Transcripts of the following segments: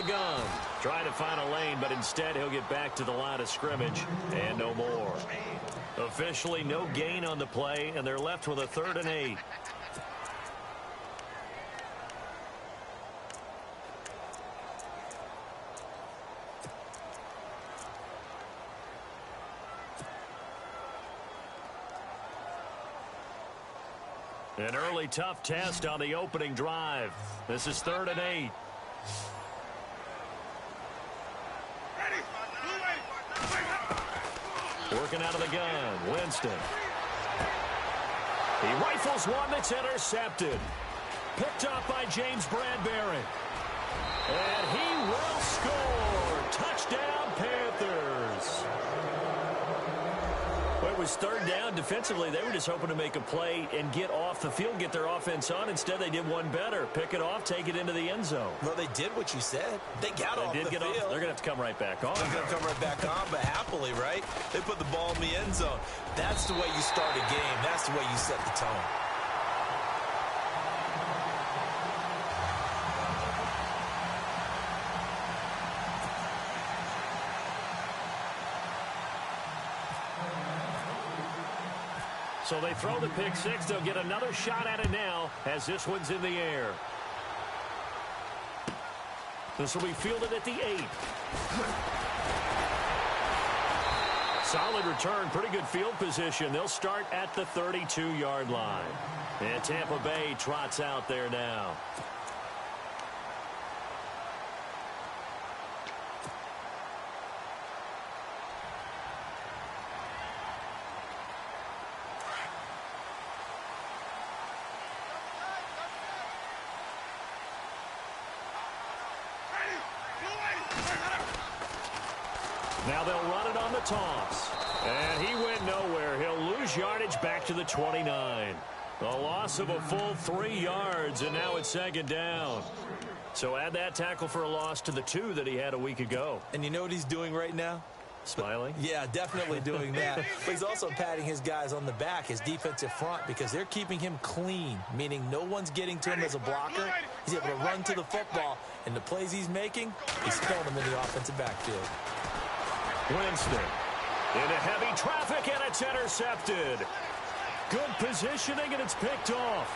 the gun. Trying to find a lane, but instead he'll get back to the line of scrimmage and no more. Officially no gain on the play, and they're left with a 3rd and 8. An early tough test on the opening drive. This is 3rd and 8. Working out of the gun, Winston. He rifles one that's intercepted. Picked up by James Bradbury. And he will score. Touchdown, Panthers. Well, it was 3rd down. Defensively, they were just hoping to make a play and get off the field, get their offense on. Instead, they did one better. Pick it off, take it into the end zone. Well, they did what you said. They got off the field. They're going to have to come right back on. They're going to come right back on, but happily, right? They put the ball in the end zone. That's the way you start a game. That's the way you set the tone. So they throw the pick six. They'll get another shot at it now as this one's in the air. This will be fielded at the 8. Solid return, pretty good field position. They'll start at the 32-yard line. And Tampa Bay trots out there now. Now they'll run it on the toss. And he went nowhere. He'll lose yardage back to the 29. A loss of a full 3 yards, and now it's 2nd down. So add that tackle for a loss to the 2 that he had a week ago. And you know what he's doing right now? Smiling? Yeah, definitely doing that. But he's also patting his guys on the back, his defensive front, because they're keeping him clean, meaning no one's getting to him as a blocker. He's able to run to the football, and the plays he's making, he's throwing them in the offensive backfield. Winston into heavy traffic, and it's intercepted. Good positioning, and it's picked off.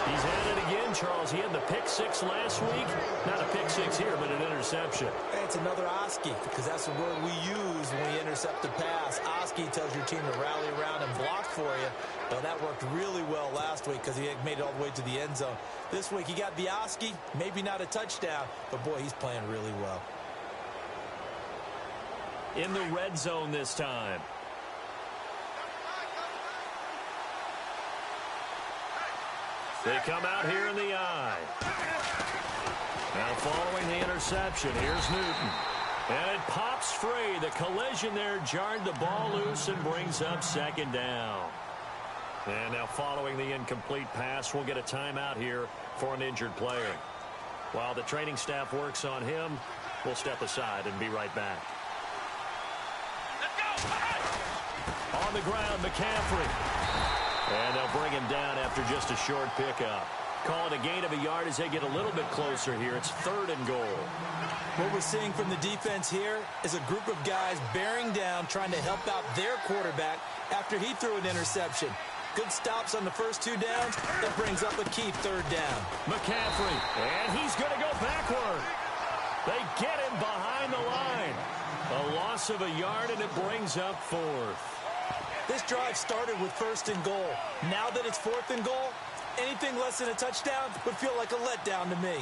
He's had it again, Charles. He had the pick six last week. Not a pick six here, but an interception. Hey, it's another Oski, because that's the word we use when we intercept the pass. Oski tells your team to rally around and block for you. Well, that worked really well last week because he made it all the way to the end zone. This week, he got the Oski, maybe not a touchdown, but, boy, he's playing really well. In the red zone this time. They come out here in the eye. Now following the interception, here's Newton. And it pops free. The collision there jarred the ball loose and brings up 2nd down. And now following the incomplete pass, we'll get a timeout here for an injured player. While the training staff works on him, we'll step aside and be right back. On the ground, McCaffrey. And they'll bring him down after just a short pickup. Call it a gain of a yard as they get a little bit closer here. It's 3rd and goal. What we're seeing from the defense here is a group of guys bearing down, trying to help out their quarterback after he threw an interception. Good stops on the first 2 downs. That brings up a key 3rd down. McCaffrey, and he's going to go backward. They get him behind the line. A loss of a yard, and it brings up 4th. This drive started with 1st and goal. Now that it's 4th and goal, anything less than a touchdown would feel like a letdown to me.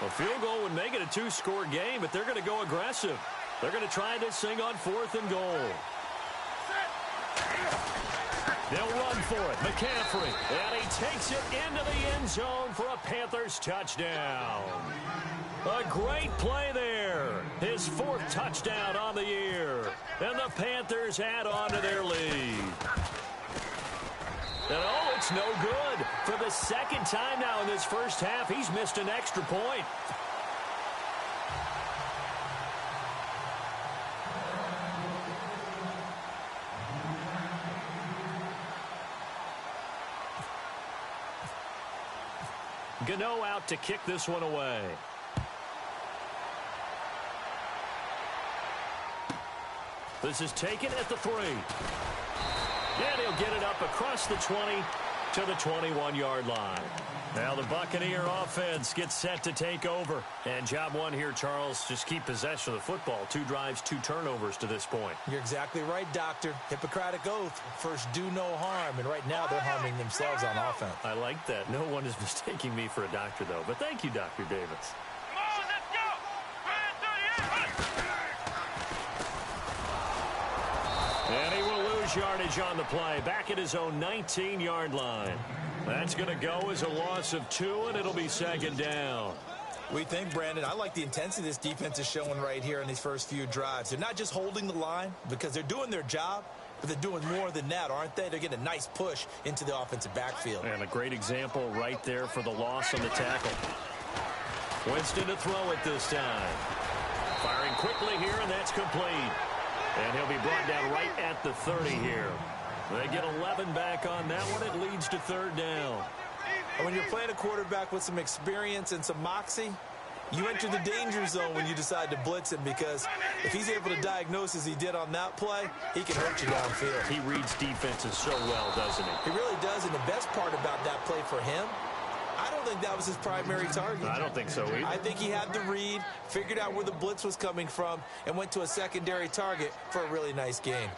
A field goal would make it a 2-score game, but they're going to go aggressive. They're going to try this thing on 4th and goal. They'll run for it. McCaffrey. And he takes it into the end zone for a Panthers touchdown. A great play there. His 4th touchdown on the year. And the Panthers add on to their lead. And oh, it's no good. For the 2nd time now in this first half, he's missed an extra point. Gano out to kick this one away. This is taken at the 3. And he'll get it up across the 20 to the 21-yard line. Now the Buccaneer offense gets set to take over. And job one here, Charles, just keep possession of the football. 2 drives, 2 turnovers to this point. You're exactly right, Doctor. Hippocratic oath. First, do no harm. And right now, they're harming themselves on offense. I like that. No one is mistaking me for a doctor, though. But thank you, Dr. Davis. And he will lose yardage on the play. Back at his own 19-yard line. That's going to go as a loss of 2, and it'll be second down. We think, Brandon, I like the intensity this defense is showing right here in these first few drives. They're not just holding the line because they're doing their job, but they're doing more than that, aren't they? They're getting a nice push into the offensive backfield. And a great example right there for the loss on the tackle. Winston to throw it this time. Firing quickly here, and that's complete. And he'll be brought down right at the 30 here. They get 11 back on that one. It leads to third down. And when you're playing a quarterback with some experience and some moxie, you enter the danger zone when you decide to blitz him, because if he's able to diagnose as he did on that play, he can hurt you downfield. He reads defenses so well, doesn't he? He really does, and the best part about that play for him, I don't think that was his primary target. I don't think so either. I think he had the read, figured out where the blitz was coming from, and went to a secondary target for a really nice gain.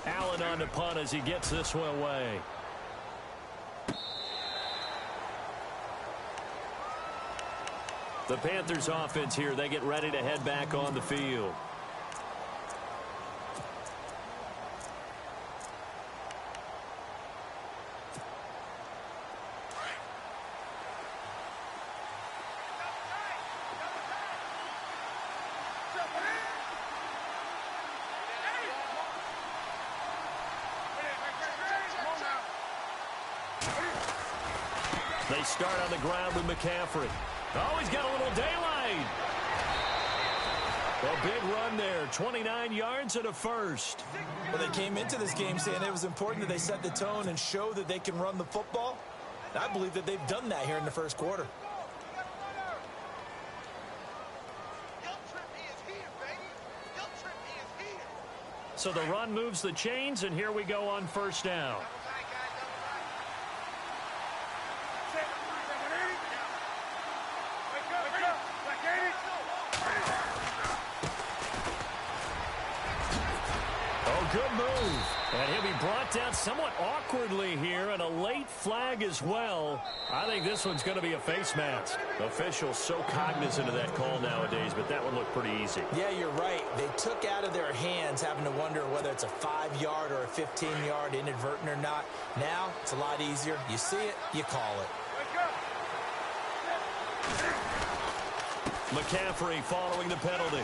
Allen on the punt as he gets this one away. The Panthers offense here, they get ready to head back on the field. They start on the ground with McCaffrey. Oh, he's got a little daylight. A big run there, 29 yards and a first. Well, they came into this game saying it was important that they set the tone and show that they can run the football. And I believe that they've done that here in the first quarter. So the run moves the chains, and here we go on first down. Good move. And he'll be brought down somewhat awkwardly here, and a late flag as well. I think this one's going to be a face mask. Officials so cognizant of that call nowadays, but that one looked pretty easy. Yeah, you're right. They took out of their hands having to wonder whether it's a 5-yard or a 15-yard inadvertent or not. Now, it's a lot easier. You see it, you call it. McCaffrey following the penalty.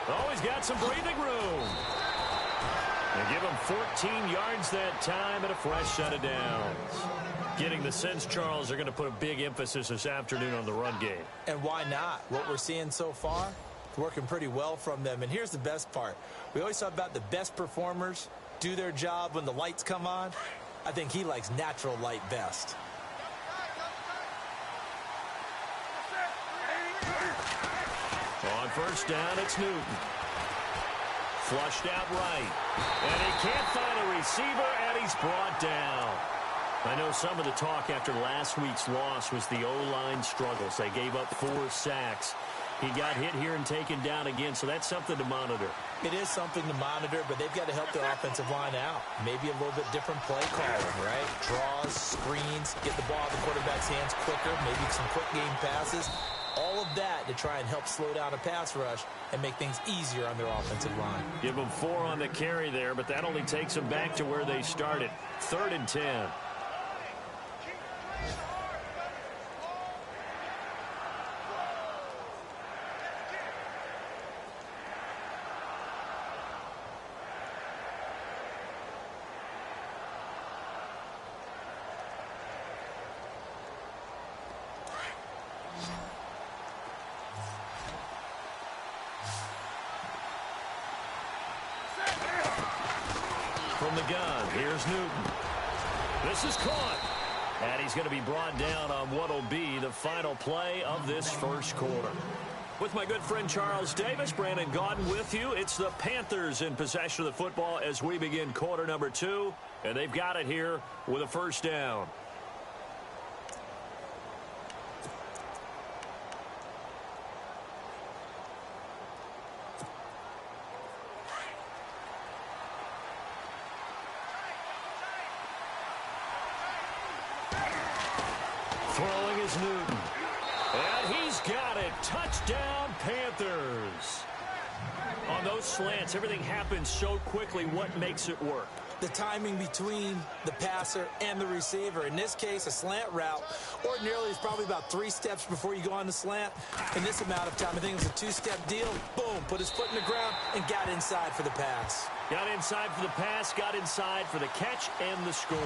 Oh, he's got some breathing room. They give him 14 yards that time and a fresh set of downs. Getting the sense, Charles, they're going to put a big emphasis this afternoon on the run game. And why not? What we're seeing so far, working pretty well from them. And here's the best part. We always talk about the best performers do their job when the lights come on. I think he likes natural light best. On first down, it's Newton. Flushed out right. And he can't find a receiver, and he's brought down. I know some of the talk after last week's loss was the O-line struggles. They gave up 4 sacks. He got hit here and taken down again, so that's something to monitor. It is something to monitor, but they've got to help their offensive line out. Maybe a little bit different play calling, right? Draws, screens, get the ball out of the quarterback's hands quicker, maybe some quick game passes. All of that to try and help slow down a pass rush and make things easier on their offensive line. Give them 4 on the carry there, but that only takes them back to where they started. 3rd and 10. the gun. Here's Newton. This is caught. And he's going to be brought down on what will be the final play of this first quarter. With my good friend Charles Davis, Brandon Gaudin with you. It's the Panthers in possession of the football as we begin quarter number 2. And they've got it here with a first down. Throwing is Newton. And he's got it. Touchdown, Panthers. On those slants, everything happens so quickly. What makes it work? The timing between the passer and the receiver. In this case, a slant route ordinarily is probably about 3 steps before you go on the slant. In this amount of time, I think it was a 2-step deal. Boom, put his foot in the ground and got inside for the pass. Got inside for the pass, got inside for the catch and the score.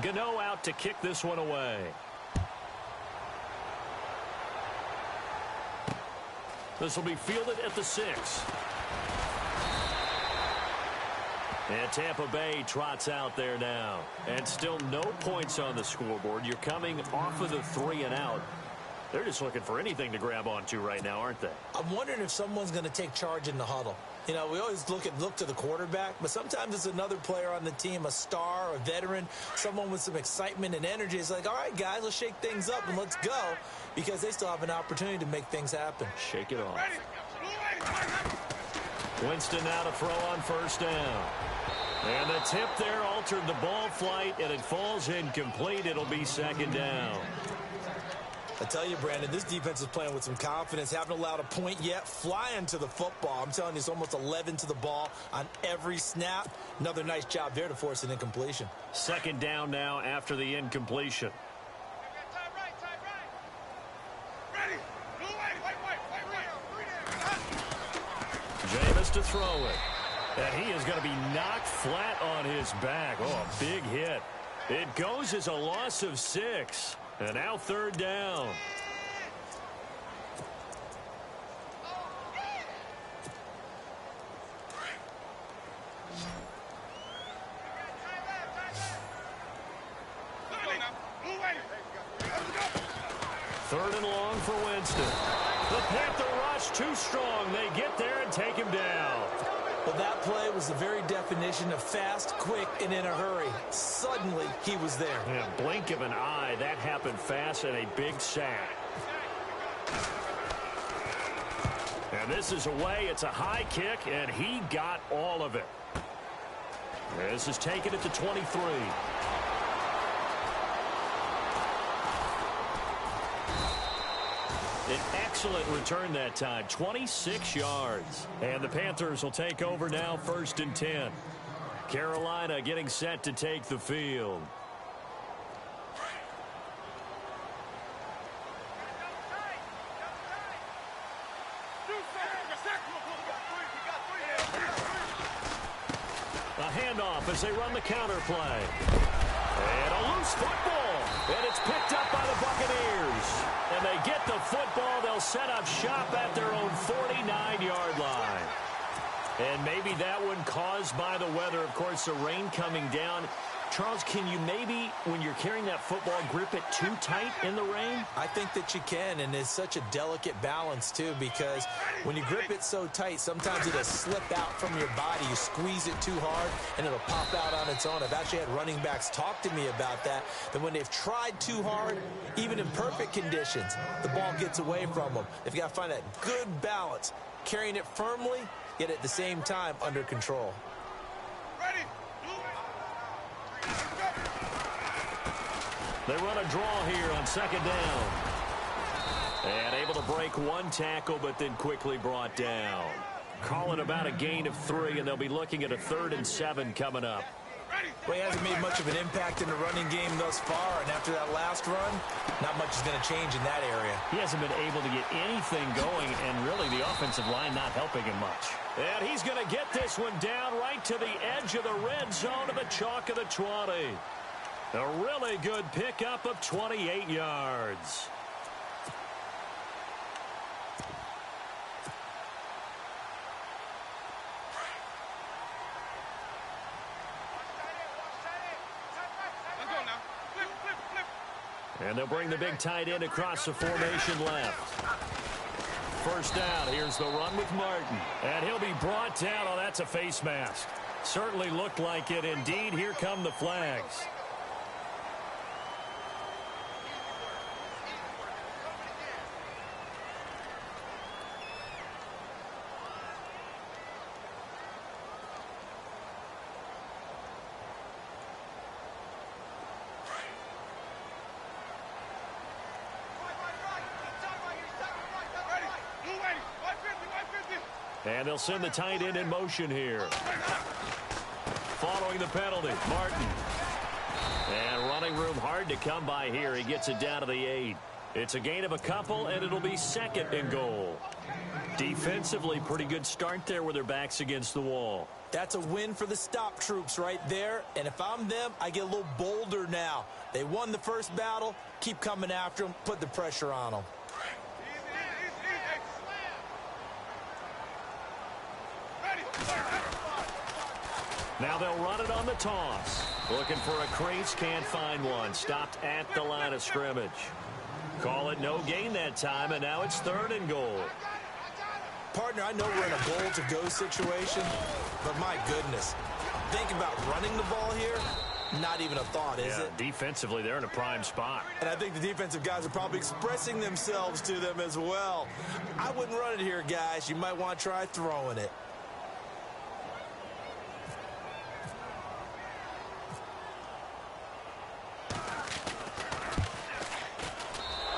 Gano out to kick this one away. This will be fielded at the 6. And Tampa Bay trots out there now. And still no points on the scoreboard. You're coming off of the 3 and out. They're just looking for anything to grab onto right now, aren't they? I'm wondering if someone's going to take charge in the huddle. You know, we always look to the quarterback, but sometimes it's another player on the team, a star, a veteran, someone with some excitement and energy. It's like, all right, guys, let's shake things up and let's go, because they still have an opportunity to make things happen. Shake it off. Winston now to throw on first down. And the tip there altered the ball flight, and it falls incomplete. It'll be second down. I tell you, Brandon, this defense is playing with some confidence. Haven't allowed a point yet. Flying to the football. I'm telling you, it's almost 11 to the ball on every snap. Another nice job there to force an incompletion. Second down now after the incompletion. Jameis to throw it. And he is going to be knocked flat on his back. Oh, a big hit. It goes as a loss of 6. And now third down. Third and long for Winston. The Panther rush too strong. They get there and take him down. Well, that play was the very definition of fast, quick, and in a hurry. Suddenly, he was there. Yeah, blink of an eye. That happened fast and a big sack. And this is away. It's a high kick, and he got all of it. This is taken at the 23. An excellent return that time, 26 yards. And the Panthers will take over now, 1st and 10. Carolina getting set to take the field. A handoff as they run the counter play. And a loose football. And it's picked up by the Buccaneers. And they get the football. They'll set up shop at their own 49-yard line. And maybe that one caused by the weather. Of course, the rain coming down. Charles, can you maybe, when you're carrying that football, grip it too tight in the rain? I think that you can, and it's such a delicate balance, too, because when you grip it so tight, sometimes it'll slip out from your body. You squeeze it too hard, and it'll pop out on its own. I've actually had running backs talk to me about that when they've tried too hard, even in perfect conditions, the ball gets away from them. They've got to find that good balance, carrying it firmly, yet at the same time under control. They run a draw here on second down. And able to break one tackle, but then quickly brought down. Call it about a gain of 3, and they'll be looking at a 3rd and 7 coming up. Well, he hasn't made much of an impact in the running game thus far, and after that last run, not much is going to change in that area. He hasn't been able to get anything going, and really the offensive line not helping him much. And he's going to get this one down right to the edge of the red zone of the chalk of the 20. A really good pickup of 28 yards. And they'll bring the big tight end across the formation left. First down, here's the run with Martin. And he'll be brought down. Oh, that's a face mask. Certainly looked like it. Indeed, here come the flags. And they'll send the tight end in motion here. Following the penalty, Martin. And running room hard to come by here. He gets it down to the 8. It's a gain of a couple, and it'll be second and goal. Defensively, pretty good start there with their backs against the wall. That's a win for the stop troops right there. And if I'm them, I get a little bolder now. They won the first battle. Keep coming after them. Put the pressure on them. Now they'll run it on the toss. Looking for a crease, can't find one. Stopped at the line of scrimmage. Call it no gain that time, and now it's third and goal. Partner, I know we're in a goal-to-go situation, but my goodness, think about running the ball here. Not even a thought, is it? Defensively, they're in a prime spot. And I think the defensive guys are probably expressing themselves to them as well. I wouldn't run it here, guys. You might want to try throwing it.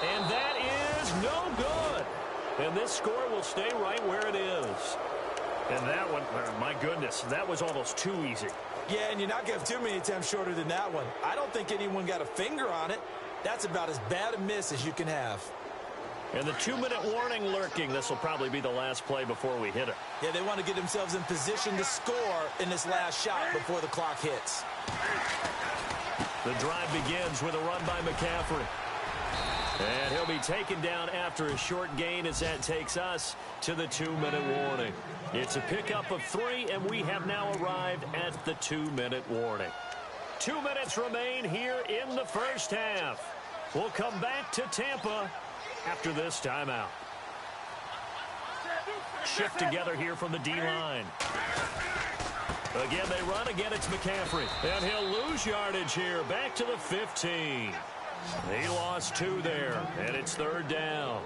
And that is no good. And this score will stay right where it is. And that one, my goodness, that was almost too easy. Yeah, and you're not going to have too many attempts shorter than that one. I don't think anyone got a finger on it. That's about as bad a miss as you can have. And the 2-minute warning lurking. This will probably be the last play before we hit it. Yeah, they want to get themselves in position to score in this last shot before the clock hits. The drive begins with a run by McCaffrey. And he'll be taken down after a short gain as that takes us to the 2-minute warning. It's a pickup of 3, and we have now arrived at the 2-minute warning. 2 minutes remain here in the first half. We'll come back to Tampa after this timeout. Shift together here from the D-line. Again, they run. Again, it's McCaffrey. And he'll lose yardage here. Back to the 15. He lost 2 there, and it's third down.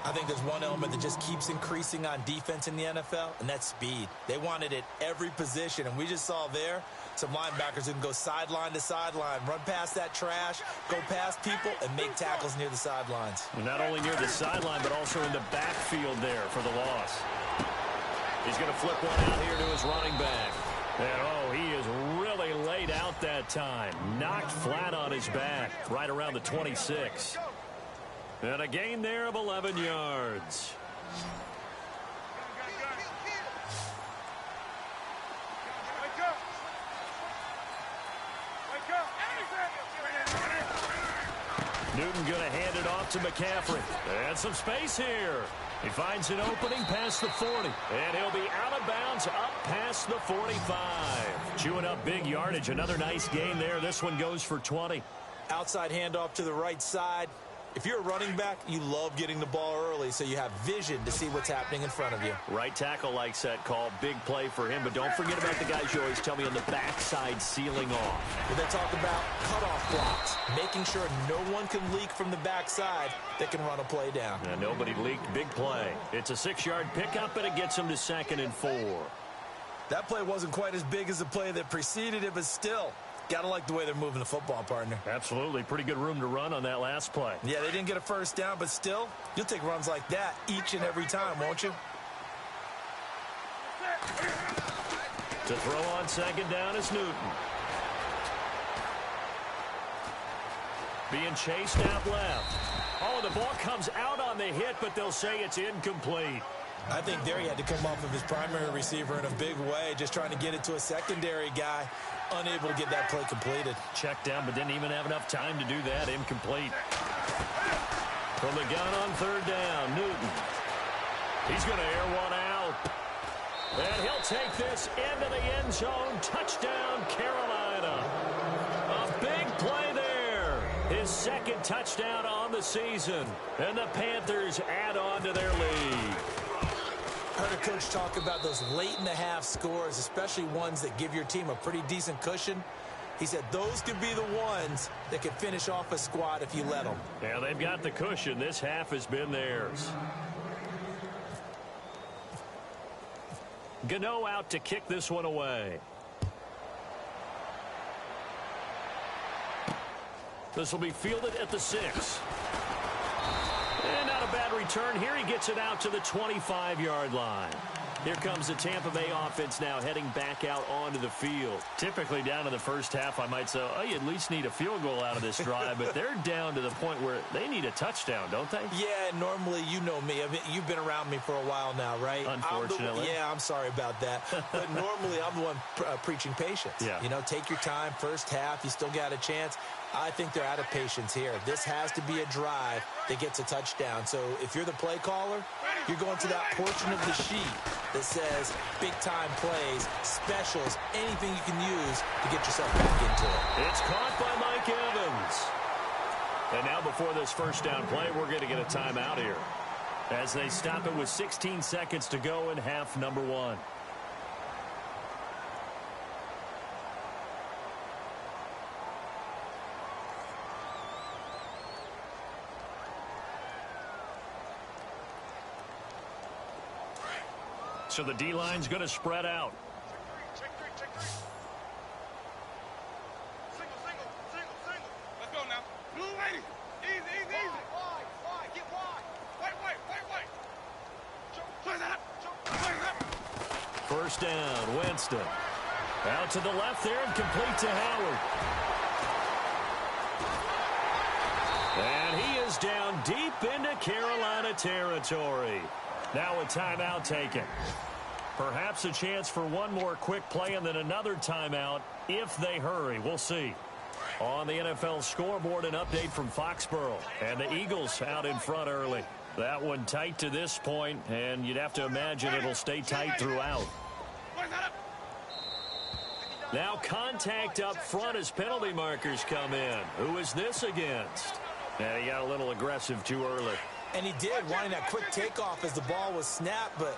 I think there's one element that just keeps increasing on defense in the NFL, and that's speed. They want it at every position, and we just saw there some linebackers who can go sideline to sideline, run past that trash, go past people, and make tackles near the sidelines. Not only near the sideline, but also in the backfield there for the loss. He's going to flip one out here to his running back. And, oh, he is really laid out that time. Knocked flat on his back, right around the 26. And a gain there of 11 yards. Newton going to hand it off to McCaffrey. And some space here. He finds an opening past the 40. And he'll be out of bounds up past the 45. Chewing up big yardage. Another nice gain there. This one goes for 20. Outside handoff to the right side. If you're a running back, you love getting the ball early so you have vision to see what's happening in front of you. Right tackle likes that call. Big play for him. But don't forget about the guys you always tell me on the backside sealing off. When they talk about cutoff blocks, making sure no one can leak from the backside that can run a play down. And nobody leaked. Big play. It's a 6-yard pickup, and it gets him to 2nd and 4. That play wasn't quite as big as the play that preceded it, but still, gotta like the way they're moving the football, partner. Absolutely. Pretty good room to run on that last play. Yeah, they didn't get a first down, but still, you'll take runs like that each and every time, won't you? To throw on 2nd down is Newton. Being chased out left. Oh, the ball comes out on the hit, but they'll say it's incomplete. I think there he had to come off of his primary receiver in a big way, just trying to get it to a secondary guy, unable to get that play completed. Checked down, but didn't even have enough time to do that. Incomplete. From the gun on third down, Newton. He's going to air one out. And he'll take this into the end zone. Touchdown, Carolina. A big play there. His second touchdown on the season. And the Panthers add on to their lead. Heard a coach talk about those late-in-the-half scores, especially ones that give your team a pretty decent cushion. He said those could be the ones that could finish off a squad if you let them. Yeah, they've got the cushion. This half has been theirs. Gano out to kick this one away. This will be fielded at the 6. And not a bad return here. He gets it out to the 25-yard line. Here comes the Tampa Bay offense now heading back out onto the field. Typically down in the first half, I might say, oh, you at least need a field goal out of this drive. But they're down to the point where they need a touchdown, don't they? Yeah, normally, you know me. I mean, you've been around me for a while now, right? Unfortunately. I'm sorry about that. But normally, I'm the one preaching patience. Yeah. You know, take your time. First half, you still got a chance. I think they're out of patience here. This has to be a drive that gets a touchdown. So if you're the play caller, you're going to that portion of the sheet that says big-time plays, specials, anything you can use to get yourself back into it. It's caught by Mike Evans. And now before this first down play, we're going to get a timeout here as they stop it with 16 seconds to go in half number 1. So the D-line's going to spread out. Check three. Single. Let's go now. Blue lady. Easy. Wide. Get wide. Wait. Play that. First down, Winston. Out to the left there and complete to Howard. And he is down deep into Carolina territory. Now a timeout taken. Perhaps a chance for one more quick play and then another timeout if they hurry. We'll see. On the NFL scoreboard, an update from Foxborough. And the Eagles out in front early. That one tight to this point, and you'd have to imagine it'll stay tight throughout. Now contact up front as penalty markers come in. Who is this against? And he got a little aggressive too early. And he did, wanting that quick takeoff as the ball was snapped. But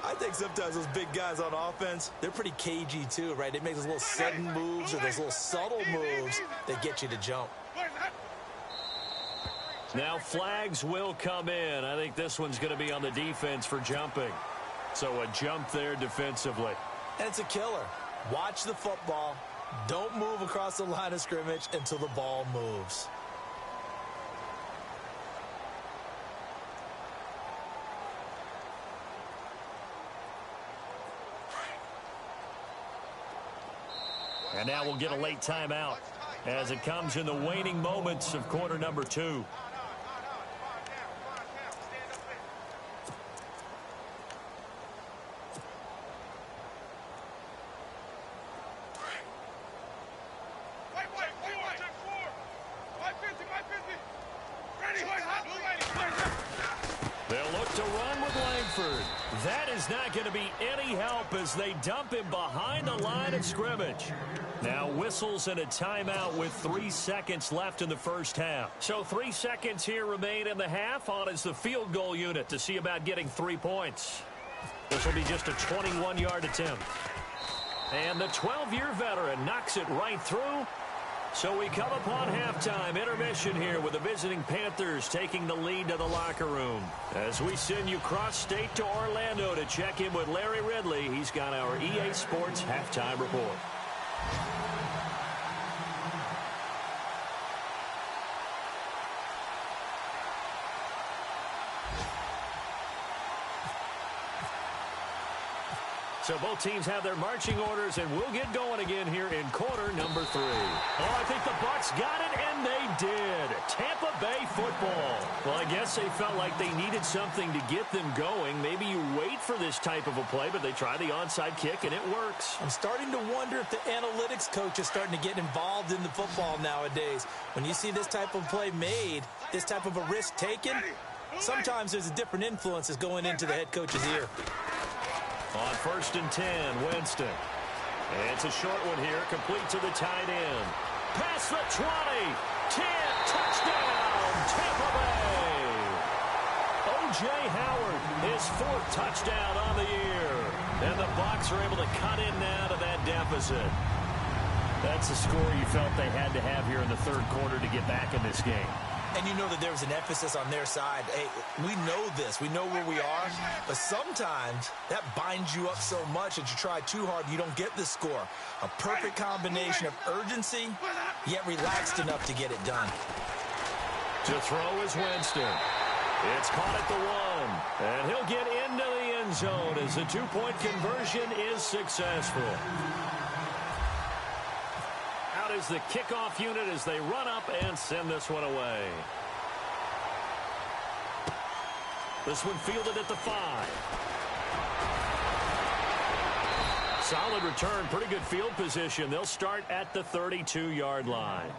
I think sometimes those big guys on offense, they're pretty cagey too, right? They make those little sudden moves or those little subtle moves that get you to jump. Now flags will come in. I think this one's going to be on the defense for jumping. So a jump there defensively. And it's a killer. Watch the football. Don't move across the line of scrimmage until the ball moves. And now we'll get a late timeout as it comes in the waning moments of quarter number 2. They'll look to run with Langford. That is not going to be any help as they dump him behind the line of scrimmage. Now whistles and a timeout with 3 seconds left in the first half. So 3 seconds here remain in the half. On is the field goal unit to see about getting 3 points. This will be just a 21-yard attempt. And the 12-year veteran knocks it right through. So we come upon halftime intermission here with the visiting Panthers taking the lead to the locker room. As we send you cross-state to Orlando to check in with Larry Ridley, he's got our EA Sports halftime report. So both teams have their marching orders, and we'll get going again here in quarter number 3. Oh, I think the Bucs got it, and they did. Tampa Bay football. Well, I guess they felt like they needed something to get them going. Maybe you wait for this type of a play, but they try the onside kick, and it works. I'm starting to wonder if the analytics coach is starting to get involved in the football nowadays. When you see this type of play made, this type of a risk taken, sometimes there's a different influence that's going into the head coach's ear. On 1st and 10, Winston. It's a short one here, complete to the tight end. Past the 20, 10, touchdown, Tampa Bay. O.J. Howard, his 4th touchdown on the year. And the Bucs are able to cut in now to that deficit. That's the score you felt they had to have here in the 3rd quarter to get back in this game. And you know that there was an emphasis on their side. Hey, we know this. We know where we are. But sometimes that binds you up so much that you try too hard, you don't get the score. A perfect combination of urgency, yet relaxed enough to get it done. To throw is Winston. It's caught at the 1. And he'll get into the end zone as the 2-point conversion is successful. Is the kickoff unit as they run up and send this one away. This one fielded at the 5. Solid return, pretty good field position. They'll start at the 32-yard line.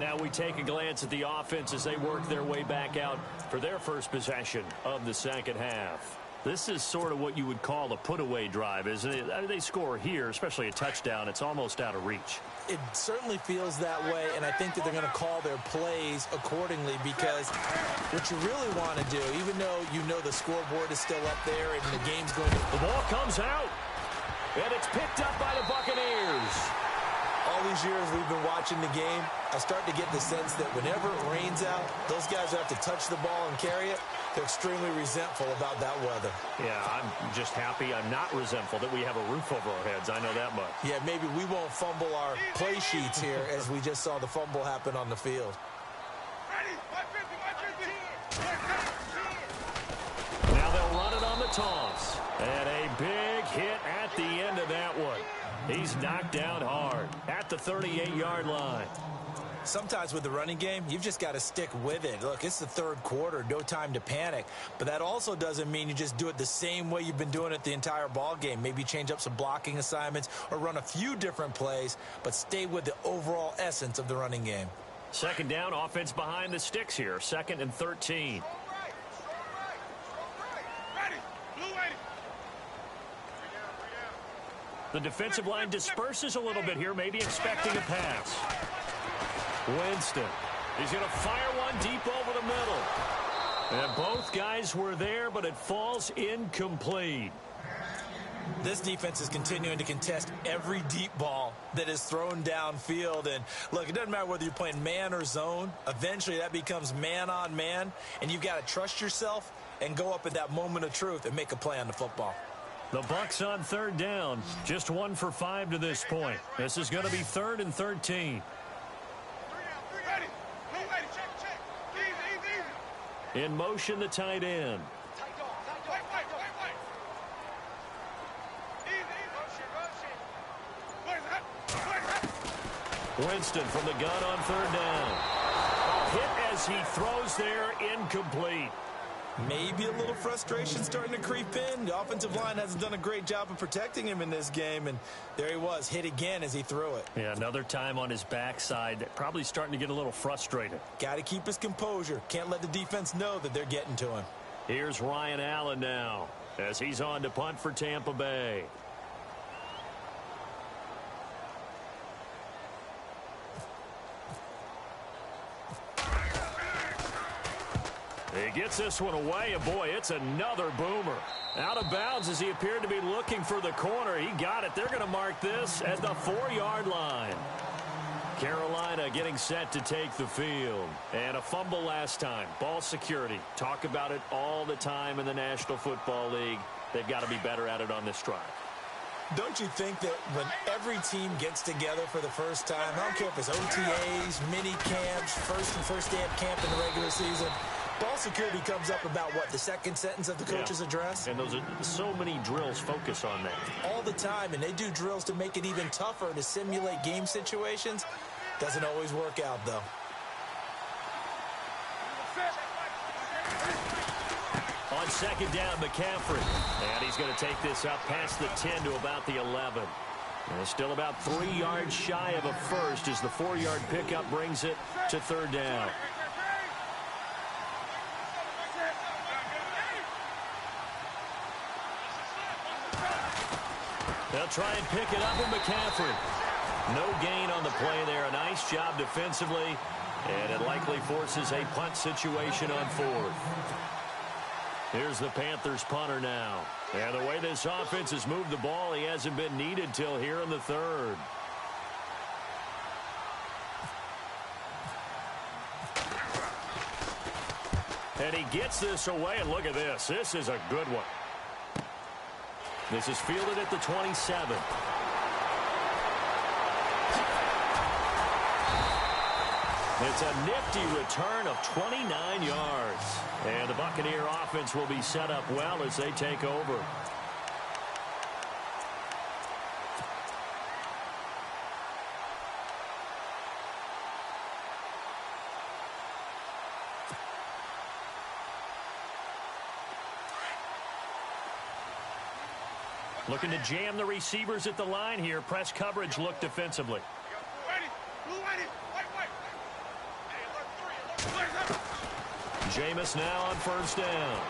Now we take a glance at the offense as they work their way back out for their first possession of the second half. This is sort of what you would call a put-away drive, isn't it? They score here, especially a touchdown. It's almost out of reach. It certainly feels that way, and I think that they're going to call their plays accordingly because what you really want to do, even though you know the scoreboard is still up there and the game's going to... The ball comes out, and it's picked up by the Buccaneers. All these years we've been watching the game, I start to get the sense that whenever it rains out, those guys who have to touch the ball and carry it, they're extremely resentful about that weather. Yeah, I'm just happy I'm not resentful that we have a roof over our heads. I know that much. Yeah, maybe we won't fumble our play sheets here as we just saw the fumble happen on the field. Now they'll run it on the toss. And a big hit at the end of that one. He's knocked down hard at the 38-yard line. Sometimes with the running game, you've just got to stick with it. Look, it's the 3rd quarter, no time to panic. But that also doesn't mean you just do it the same way you've been doing it the entire ball game. Maybe change up some blocking assignments or run a few different plays, but stay with the overall essence of the running game. 2nd down, offense behind the sticks here. 2nd and 13. The defensive line disperses a little bit here, maybe expecting a pass. Winston. He's going to fire one deep over the middle. And both guys were there, but it falls incomplete. This defense is continuing to contest every deep ball that is thrown downfield. And, look, it doesn't matter whether you're playing man or zone. Eventually, that becomes man-on-man, and you've got to trust yourself and go up at that moment of truth and make a play on the football. The Bucs on 3rd down. Just 1 for 5 to this point. This is going to be 3rd and 13. In motion, the tight end. Winston from the gun on 3rd down. A hit as he throws there, incomplete. Maybe a little frustration starting to creep in. The offensive line hasn't done a great job of protecting him in this game, and there he was, hit again as he threw it. Yeah, another time on his backside, probably starting to get a little frustrated. Got to keep his composure. Can't let the defense know that they're getting to him. Here's Ryan Allen now as he's on to punt for Tampa Bay. He gets this one away, and boy, it's another boomer. Out of bounds as he appeared to be looking for the corner. He got it. They're going to mark this at the 4-yard line. Carolina getting set to take the field. And a fumble last time. Ball security. Talk about it all the time in the National Football League. They've got to be better at it on this drive. Don't you think that when every team gets together for the first time, I don't care if it's OTAs, mini camps, first day of camp in the regular season, Ball security comes up about, what, the second sentence of the coach's address? And those are so many drills focus on that. All the time, and they do drills to make it even tougher to simulate game situations. Doesn't always work out, though. On second down, McCaffrey. And he's going to take this up past the 10 to about the 11. And still about 3 yards shy of a first as the 4-yard pickup brings it to third down. They'll try and pick it up with McCaffrey. No gain on the play there. A nice job defensively. And it likely forces a punt situation on fourth. Here's the Panthers punter now. And the way this offense has moved the ball, he hasn't been needed till here in the third. And he gets this away, and look at this. This is a good one. This is fielded at the 27. It's a nifty return of 29 yards. And the Buccaneer offense will be set up well as they take over. Looking to jam the receivers at the line here. Press coverage look defensively. Jameis now on first down.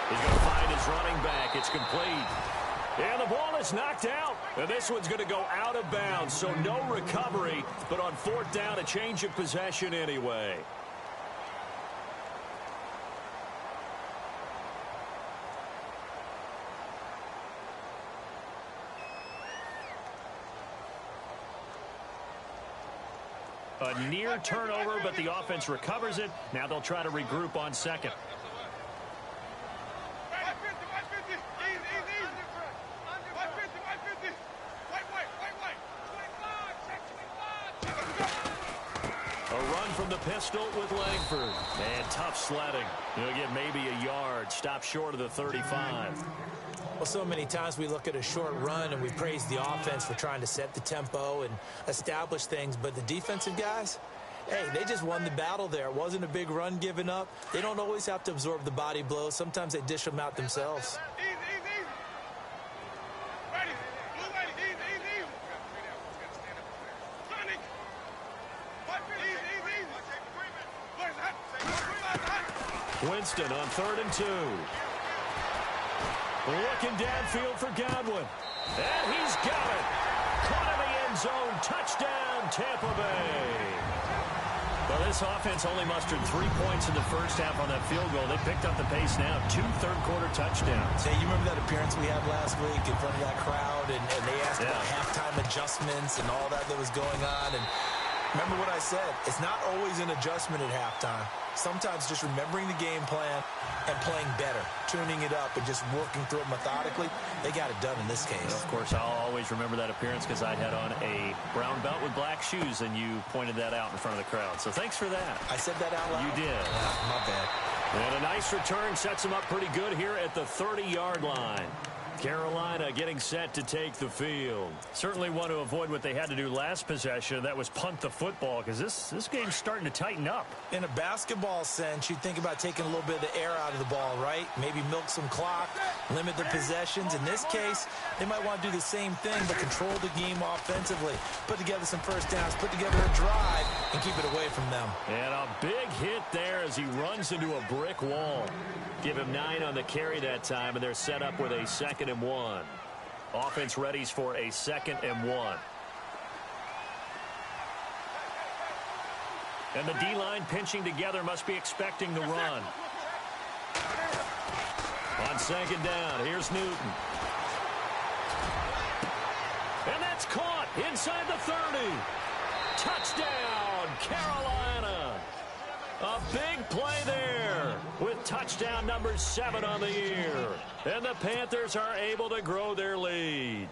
He's going to find his running back. It's complete. And the ball is knocked out. And this one's going to go out of bounds, so no recovery. But on fourth down, a change of possession anyway. A near turnover, but the offense recovers it. Now they'll try to regroup on second. A run from the pistol with Langford. And tough sledding. He'll get maybe a yard. Stop short of the 35. Well, so many times we look at a short run and we praise the offense for trying to set the tempo and establish things, but the defensive guys, hey, they just won the battle there. It wasn't a big run given up. They don't always have to absorb the body blows. Sometimes they dish them out themselves. Winston on 3rd and 2. Looking downfield for Godwin. And he's got it. Caught in the end zone. Touchdown, Tampa Bay. Well, this offense only mustered 3 points in the first half on that field goal. They picked up the pace now. 2 third-quarter touchdowns. Hey, you remember that appearance we had last week in front of that crowd? And they asked about halftime adjustments and all that was going on. And remember what I said. It's not always an adjustment at halftime. Sometimes just remembering the game plan and playing better, tuning it up and just working through it methodically. They got it done in this case. Well, of course, I'll always remember that appearance because I had on a brown belt with black shoes, and you pointed that out in front of the crowd. So thanks for that. I said that out loud? You did. Yeah, my bad. And a nice return sets them up pretty good here at the 30-yard line. Carolina getting set to take the field. Certainly want to avoid what they had to do last possession. That was punt the football because this game's starting to tighten up. In a basketball sense, you think about taking a little bit of the air out of the ball, right? Maybe milk some clock, limit the possessions. In this case, they might want to do the same thing but control the game offensively. Put together some first downs, put together a drive, and keep it away from them. And a big hit there as he runs into a brick wall. Give him 9 on the carry that time, and they're set up with a 2nd and 1. Offense readies for a 2nd and 1. And the D-line pinching together must be expecting the run. On 2nd down, here's Newton. And that's caught inside the 30. Touchdown, Carolina. A big play there with touchdown number 7 on the year. And the Panthers are able to grow their lead.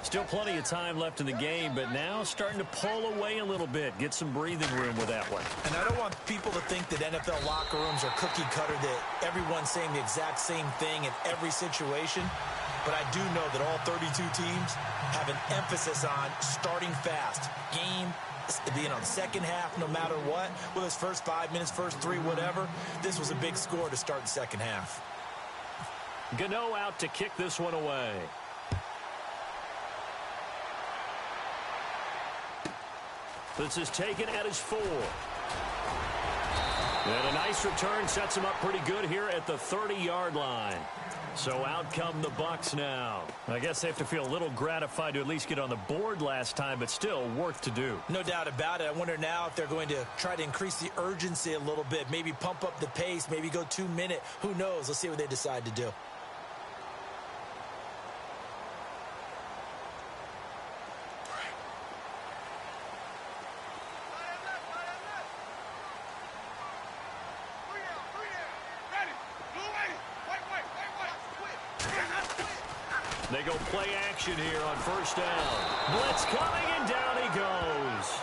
Still plenty of time left in the game, but now starting to pull away a little bit. Get some breathing room with that one. And I don't want people to think that NFL locker rooms are cookie cutter, that everyone's saying the exact same thing in every situation. But I do know that all 32 teams have an emphasis on starting fast. Game, the second half, no matter what, whether it's first 5 minutes, first 3, whatever. This was a big score to start the second half. Gano out to kick this one away. This is taken at his 4. And a nice return sets him up pretty good here at the 30-yard line. So out come the Bucs now. I guess they have to feel a little gratified to at least get on the board last time, but still work to do. No doubt about it. I wonder now if they're going to try to increase the urgency a little bit, maybe pump up the pace, maybe go 2-minute. Who knows? Let's see what they decide to do. They go play action here on first down. Blitz coming, and down he goes.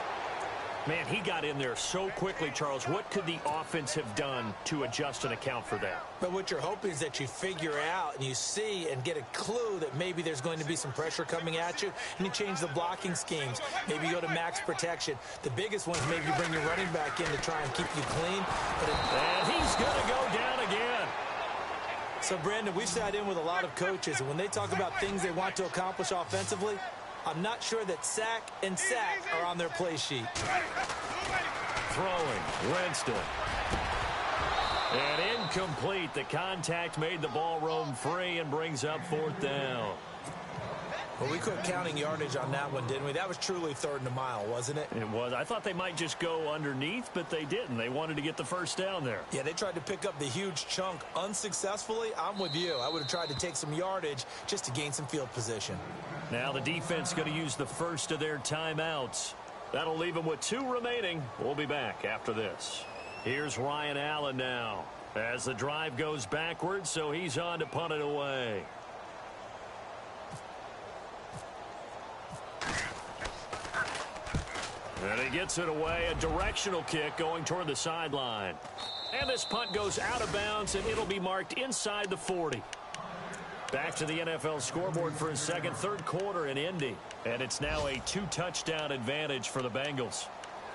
Man, he got in there so quickly, Charles. What could the offense have done to adjust and account for that? But what you're hoping is that you figure out and you see and get a clue that maybe there's going to be some pressure coming at you, and you change the blocking schemes. Maybe you go to max protection. The biggest one is maybe you bring your running back in to try and keep you clean. And he's going to go down again. So, Brandon, we've sat in with a lot of coaches, and when they talk about things they want to accomplish offensively, I'm not sure that sack and sack are on their play sheet. Throwing, Winston. And incomplete. The contact made the ball roam free and brings up 4th down. Well, we quit counting yardage on that one, didn't we? That was truly 3rd and a mile, wasn't it? It was. I thought they might just go underneath, but they didn't. They wanted to get the first down there. Yeah, they tried to pick up the huge chunk unsuccessfully. I'm with you. I would have tried to take some yardage just to gain some field position. Now the defense going to use the first of their timeouts. That'll leave them with 2 remaining. We'll be back after this. Here's Ryan Allen now as the drive goes backwards, so he's on to punt it away. And he gets it away, a directional kick going toward the sideline. And this punt goes out of bounds, and it'll be marked inside the 40. Back to the NFL scoreboard for a second, 3rd quarter in Indy. And it's now a 2-touchdown advantage for the Bengals.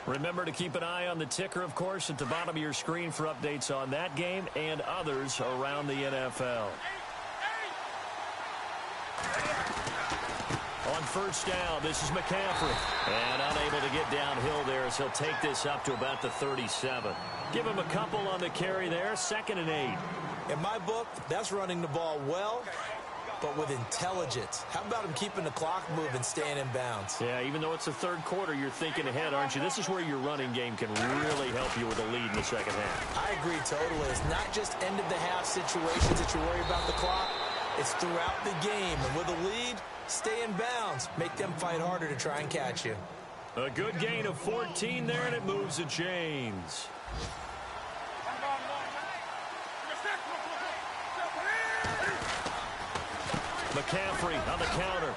Remember to keep an eye on the ticker, of course, at the bottom of your screen for updates on that game and others around the NFL. On first down, this is McCaffrey. And unable to get downhill there as he'll take this up to about the 37. Give him a couple on the carry there, 2nd and 8. In my book, that's running the ball well, but with intelligence. How about him keeping the clock moving, staying in bounds? Yeah, even though it's the 3rd quarter, you're thinking ahead, aren't you? This is where your running game can really help you with a lead in the second half. I agree totally. It's not just end-of-the-half situations that you worry about the clock. It's throughout the game. And with a lead, stay in bounds. Make them fight harder to try and catch you. A good gain of 14 there, and it moves the chains. McCaffrey on the counter.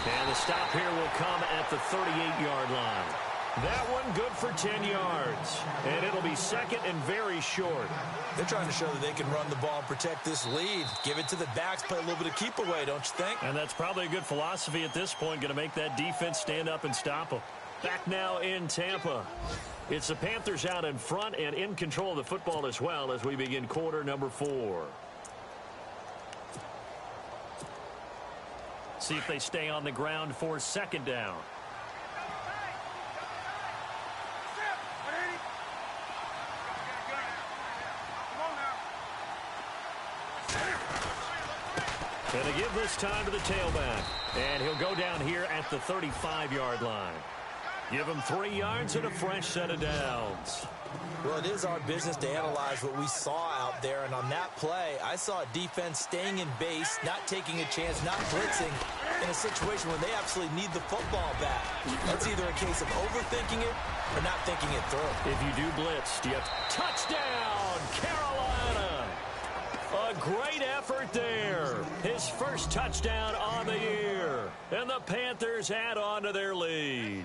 And the stop here will come at the 38-yard line. That one good for 10 yards. And it'll be 2nd and very short. They're trying to show that they can run the ball and protect this lead. Give it to the backs, play a little bit of keep away, don't you think? And that's probably a good philosophy at this point, going to make that defense stand up and stop them. Back now in Tampa. It's the Panthers out in front and in control of the football as well as we begin quarter number 4. See if they stay on the ground for 2nd down. And they give this time to the tailback. And he'll go down here at the 35-yard line. Give him 3 yards and a fresh set of downs. Well, it is our business to analyze what we saw out there. And on that play, I saw a defense staying in base, not taking a chance, not blitzing in a situation where they absolutely need the football back. That's either a case of overthinking it or not thinking it through. If you do blitz, do you have touchdown, Carolina? A A great effort there. His first touchdown on the year. And the Panthers add on to their lead.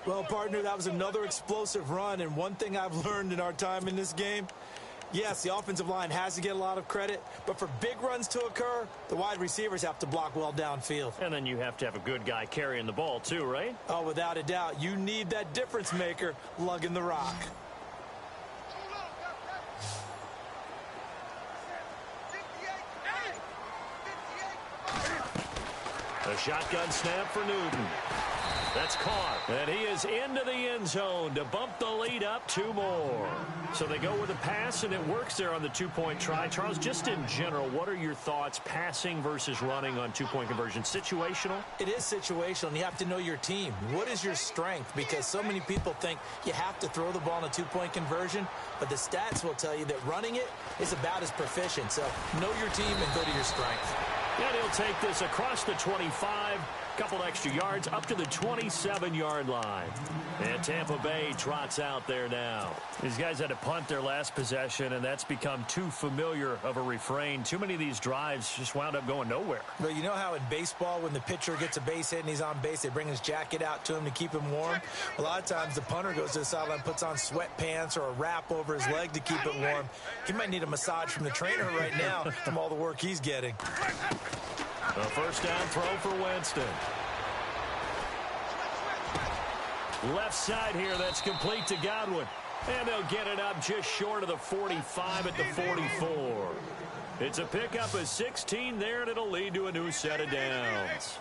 Well, partner, that was another explosive run. And one thing I've learned in our time in this game, yes, the offensive line has to get a lot of credit, but for big runs to occur, the wide receivers have to block well downfield. And then you have to have a good guy carrying the ball too, right? Oh, without a doubt. You need that difference maker lugging the rock. A shotgun snap for Newton. That's caught. And he is into the end zone to bump the lead up 2 more. So they go with a pass, and it works there on the two-point try. Charles, just in general, what are your thoughts passing versus running on two-point conversion? Situational? It is situational, and you have to know your team. What is your strength? Because so many people think you have to throw the ball in a two-point conversion, but the stats will tell you that running it is about as proficient. So know your team and go to your strength. And he'll take this across the 25, couple extra yards up to the 27-yard line. And Tampa Bay trots out there now. These guys had to punt their last possession, and that's become too familiar of a refrain. Too many of these drives just wound up going nowhere. But you know how in baseball, when the pitcher gets a base hit and he's on base, they bring his jacket out to him to keep him warm? A lot of times the punter goes to the sideline, puts on sweatpants or a wrap over his leg to keep it warm. He might need a massage from the trainer right now from all the work he's getting. A first down throw for Winston. Left side here, that's complete to Godwin. And they'll get it up just short of the 45 at the 44. It's a pickup of 16 there, and it'll lead to a new set of downs.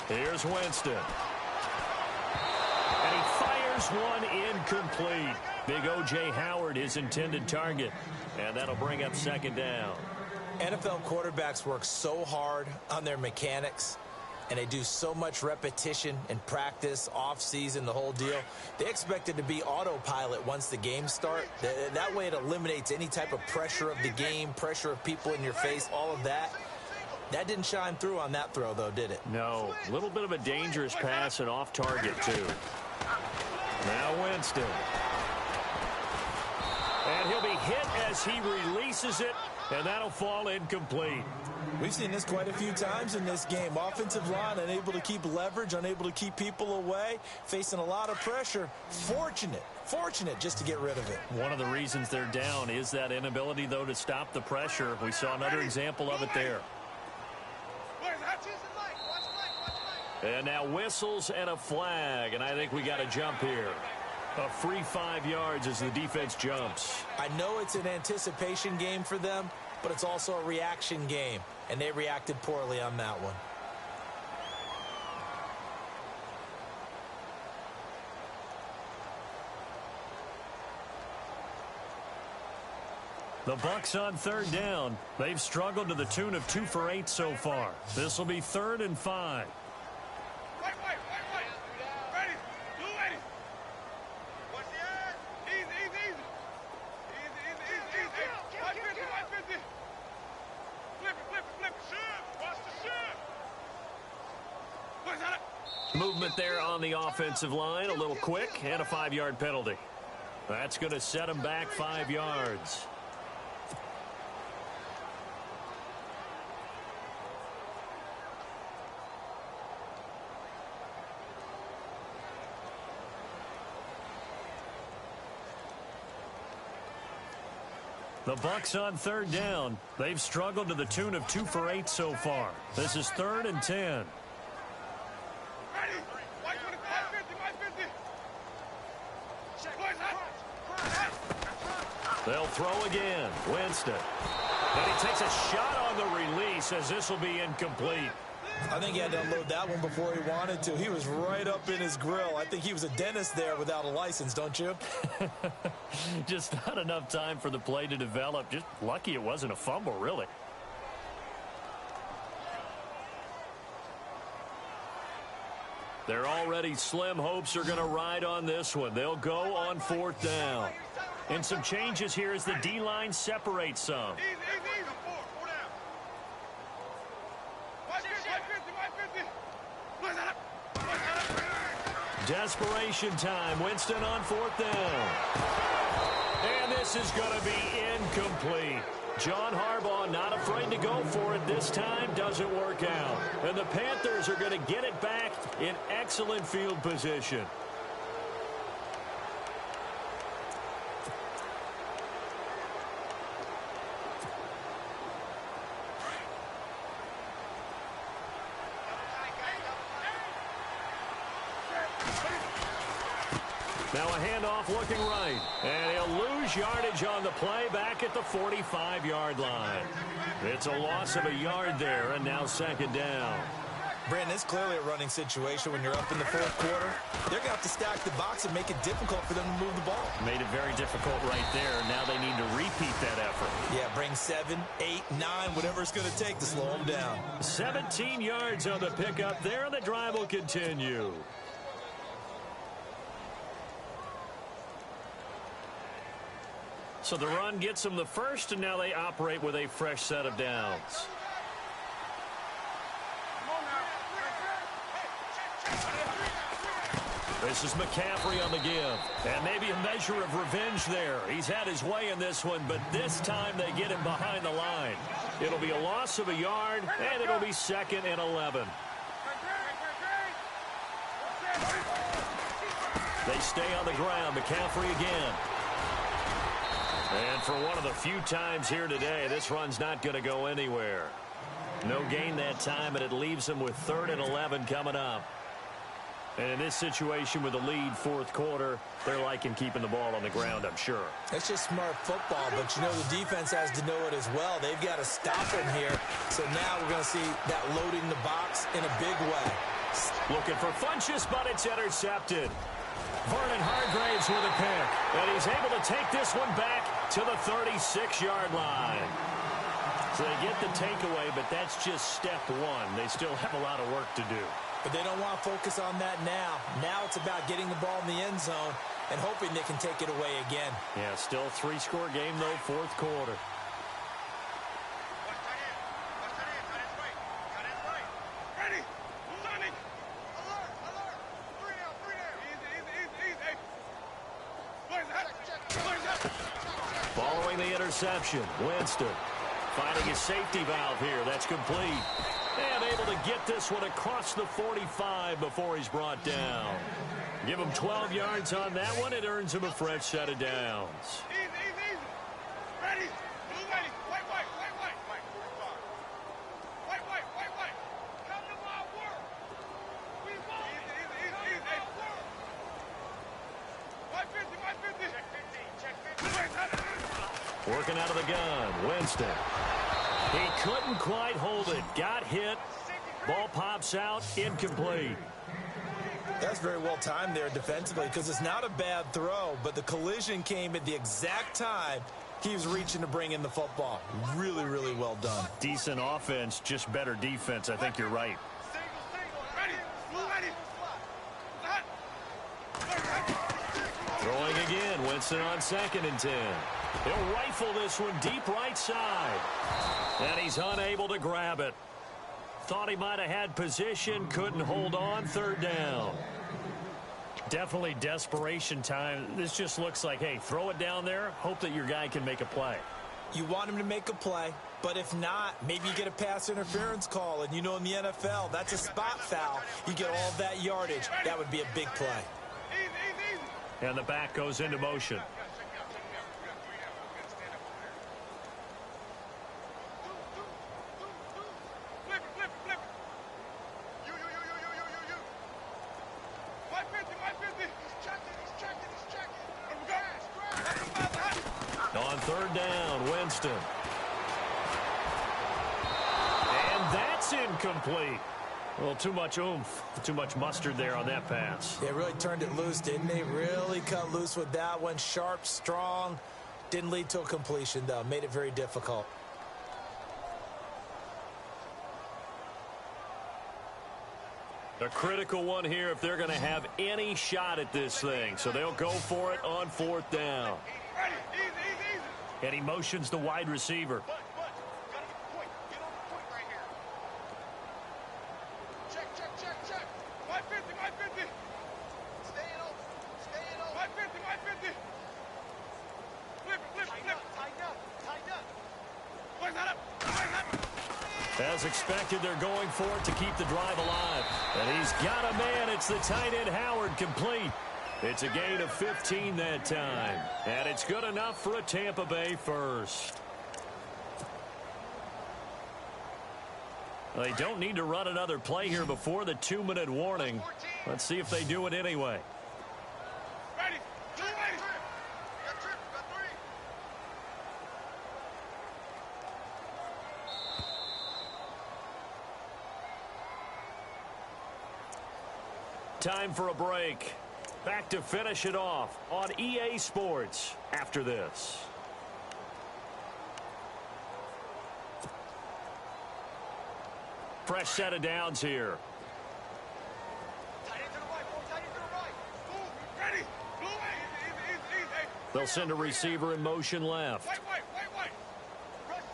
Here's Winston. And he fires one incomplete. Big O.J. Howard, his intended target. And that'll bring up second down. NFL quarterbacks work so hard on their mechanics, and they do so much repetition and practice, off-season, the whole deal. They expect it to be autopilot once the games start. That way it eliminates any type of pressure of the game, pressure of people in your face, all of that. That didn't shine through on that throw, though, did it? No. A little bit of a dangerous pass and off target, too. Now Winston. And he'll be hit as he releases it, and that'll fall incomplete. We've seen this quite a few times in this game. Offensive line unable to keep leverage, unable to keep people away, facing a lot of pressure. Fortunate just to get rid of it. One of the reasons they're down is that inability, though, to stop the pressure. We saw another example of it there. And now whistles and a flag, and I think we got a jump here. A free 5 yards as the defense jumps. I know it's an anticipation game for them, but it's also a reaction game, and they reacted poorly on that one. The Bucs on third down. They've struggled to the tune of 2 for 8 so far. This will be 3rd and 5. Movement there on the offensive line, a little quick, and a 5-yard penalty. That's going to set them back 5 yards. The Bucs on third down. They've struggled to the tune of 2 for 8 so far. This is 3rd and 10. They'll throw again. Winston. And he takes a shot on the release as this will be incomplete. I think he had to unload that one before he wanted to. He was right up in his grill. I think he was a dentist there without a license, don't you? Just not enough time for the play to develop. Just lucky it wasn't a fumble, really. Their already slim hopes are going to ride on this one. They'll go on 4th down. And some changes here as the D-line separates some. Desperation time. Winston on 4th down. And this is going to be incomplete. John Harbaugh not afraid to go for it this time. Doesn't work out. And the Panthers are going to get it back in excellent field position. Now a handoff looking right. And he'll lose yardage on the play back at the 45-yard line. It's a loss of a yard there, and now 2nd down. Brandon, it's clearly a running situation when you're up in the 4th quarter. They're going to have to stack the box and make it difficult for them to move the ball. Made it very difficult right there. Now they need to repeat that effort. Yeah, bring 7, 8, 9, whatever it's going to take to slow them down. 17 yards on the pickup there, and the drive will continue. So the run gets them the first, and now they operate with a fresh set of downs. This is McCaffrey on the give. And maybe a measure of revenge there. He's had his way in this one, but this time they get him behind the line. It'll be a loss of a yard, and it'll be 2nd and 11. They stay on the ground. McCaffrey again. And for one of the few times here today, this run's not going to go anywhere. No gain that time, and it leaves them with 3rd and 11 coming up. And in this situation with the lead 4th quarter, they're liking keeping the ball on the ground, I'm sure. It's just smart football, but you know the defense has to know it as well. They've got to stop him here. So now we're going to see that loading the box in a big way. Looking for Funchess, but it's intercepted. Vernon Hargraves with a pick, and he's able to take this one back to the 36-yard line. So they get the takeaway, but that's just step one. They still have a lot of work to do. But they don't want to focus on that now. Now it's about getting the ball in the end zone and hoping they can take it away again. Yeah, still a 3-score game, though, 4th quarter. Following the interception, Winston finding his safety valve here. That's complete. And able to get this one across the 45 before he's brought down. Give him 12 yards on that one. It earns him a fresh set of downs. Ready. Come to my work. We want it. Check 50. Working out of the gun, Winston. He couldn't quite hold it. Got hit. Ball pops out. Incomplete. That's very well timed there defensively because it's not a bad throw, but the collision came at the exact time he was reaching to bring in the football. Really, really well done. Decent offense, just better defense. I think you're right. Throwing again. Winston on 2nd and 10. He'll rifle this one deep right side. And he's unable to grab it. Thought he might have had position, couldn't hold on. 3rd down. Definitely desperation time. This just looks like, hey, throw it down there, hope that your guy can make a play. You want him to make a play, but if not, maybe you get a pass interference call. And you know in the NFL, that's a spot foul. You get all of that yardage. That would be a big play. And the back goes into motion. On 3rd down, Winston. And that's incomplete. Well, too much oomph, too much mustard there on that pass. They really turned it loose, didn't they? Really cut loose with that one. Sharp, strong. Didn't lead to a completion, though. Made it very difficult. A critical one here if they're going to have any shot at this thing. So they'll go for it on 4th down. And he motions the wide receiver. As expected, they're going for it to keep the drive alive. And he's got a man. It's the tight end, Howard, complete. It's a gain of 15 that time. And it's good enough for a Tampa Bay first. They don't need to run another play here before the 2-minute warning. Let's see if they do it anyway. Ready. Two ready. Time for a break. Back to finish it off on EA Sports after this. Fresh set of downs here. Tight end to the right. Tight end to the right. Move. Ready. Blue way. Easy. They'll send a receiver in motion left. Wait. Rush in. Wait. Motion.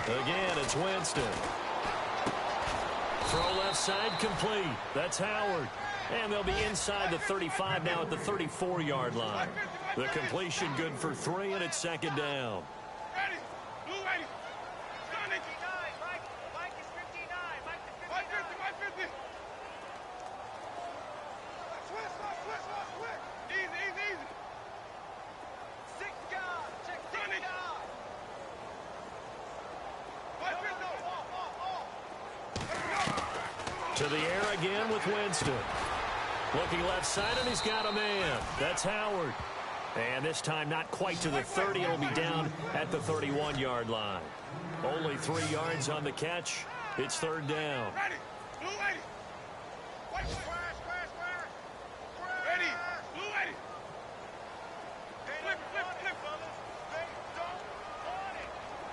Again, it's Winston. Throw left side complete. That's Howard. And they'll be inside the 35 now at the 34-yard line. The completion good for 3, and it's second down. Ready. Blue ready. Sonic. Mike is 59. Mike is 59. 550. Switch. Easy. 6 guard. Check 6 Sonic. guard. 550. To the air again with Winston. Looking left side, and he's got a man. That's Howard. And this time not quite to the 30. It'll be down at the 31-yard line. Only 3 yards on the catch. It's third down. Ready. Blue ready. Wait. Ready. Blue ready. Flip. They don't want it.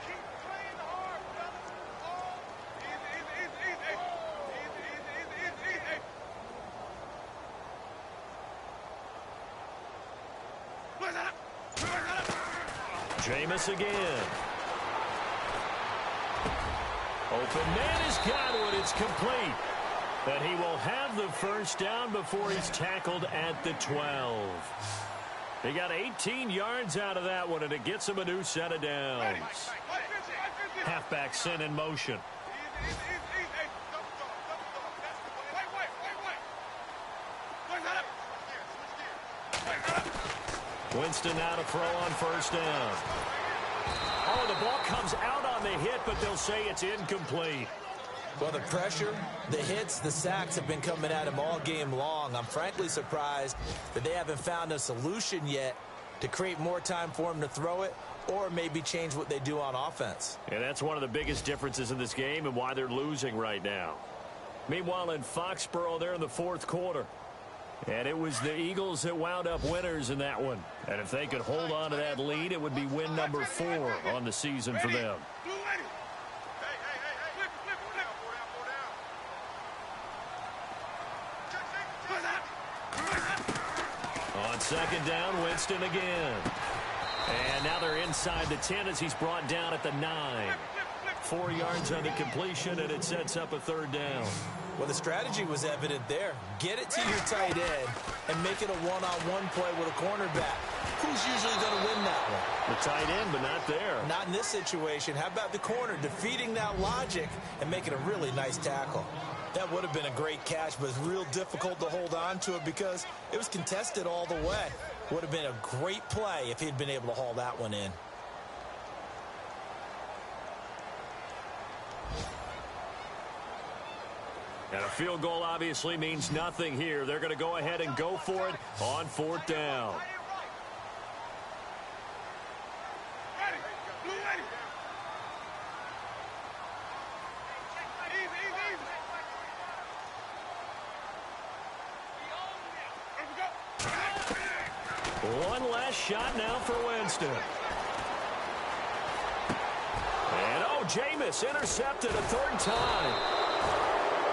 Keep playing hard, brother. Easy. Where's that? Jameis again. Open man has got it. It's complete. And he will have the first down before he's tackled at the 12. He got 18 yards out of that one, and it gets him a new set of downs. Halfback sent in motion. Easy. Where's that? Winston now to throw on first down. Oh, the ball comes out on the hit, but they'll say it's incomplete. Well, the pressure, the hits, the sacks have been coming at him all game long. I'm frankly surprised that they haven't found a solution yet to create more time for him to throw it or maybe change what they do on offense. And that's one of the biggest differences in this game and why they're losing right now. Meanwhile, in Foxborough, they're in the fourth quarter. And it was the Eagles that wound up winners in that one. And if they could hold on to that lead, it would be win number 4 on the season for them. Blue ready. Hey. Flip. On second down, Winston again. And now they're inside the 10 as he's brought down at the 9. 4 yards on the completion, and it sets up a third down. Well, the strategy was evident there. Get it to your tight end and make it a one-on-one play with a cornerback. Who's usually going to win that one? The tight end, but not there. Not in this situation. How about the corner defeating that logic and making a really nice tackle? That would have been a great catch, but it's real difficult to hold on to it because it was contested all the way. Would have been a great play if he'd been able to haul that one in. And a field goal obviously means nothing here. They're going to go ahead and go for it on fourth down. Ready. Blue ready. Easy. Here we go. One last shot now for Winston. And Jameis intercepted a third time.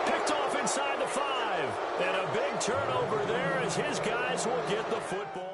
Picked off inside the 5. And a big turnover there as his guys will get the football.